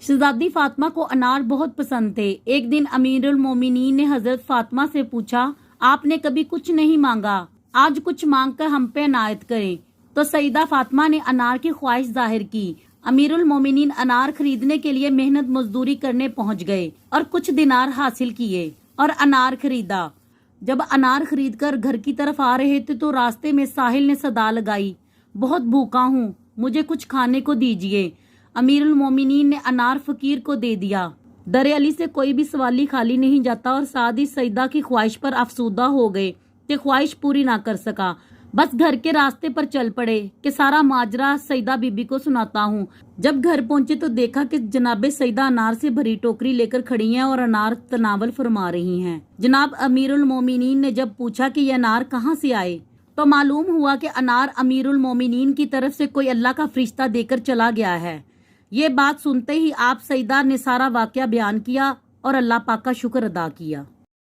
शहजादी फातिमा को अनार बहुत पसंद थे। एक दिन अमीरुल मोमिनीन ने हजरत फातिमा से पूछा, आपने कभी कुछ नहीं मांगा, आज कुछ मांग कर हम पे अनायत करें। तो सईदा फातिमा ने अनार की ख्वाहिश जाहिर की। अमीरुल मोमिनीन अनार खरीदने के लिए मेहनत मजदूरी करने पहुंच गए और कुछ दिनार हासिल किए और अनार खरीदा। जब अनार खरीद कर घर की तरफ आ रहे थे तो रास्ते में साहिल ने सदा लगाई, बहुत भूखा हूँ, मुझे कुछ खाने को दीजिए। अमीरुल मोमिनीन ने अनार फकीर को दे दिया। दर अली से कोई भी सवाली खाली नहीं जाता और सादी सईदा की ख्वाहिश पर अफसुदा हो गए कि ख्वाहिश पूरी ना कर सका। बस घर के रास्ते पर चल पड़े कि सारा माजरा सईदा बीबी को सुनाता हूँ। जब घर पहुंचे तो देखा कि जनाबे सईदा अनार से भरी टोकरी लेकर खड़ी हैं और अनार तनावल फरमा रही हैं। जनाब अमीरुल मोमिनीन ने जब पूछा कि ये अनार कहाँ से आए तो मालूम हुआ कि अनार अमीरुल मोमिनीन की तरफ से कोई अल्लाह का फरिश्ता देकर चला गया है। ये बात सुनते ही आप सईदा ने सारा वाकया बयान किया और अल्लाह पाक का शुक्र अदा किया।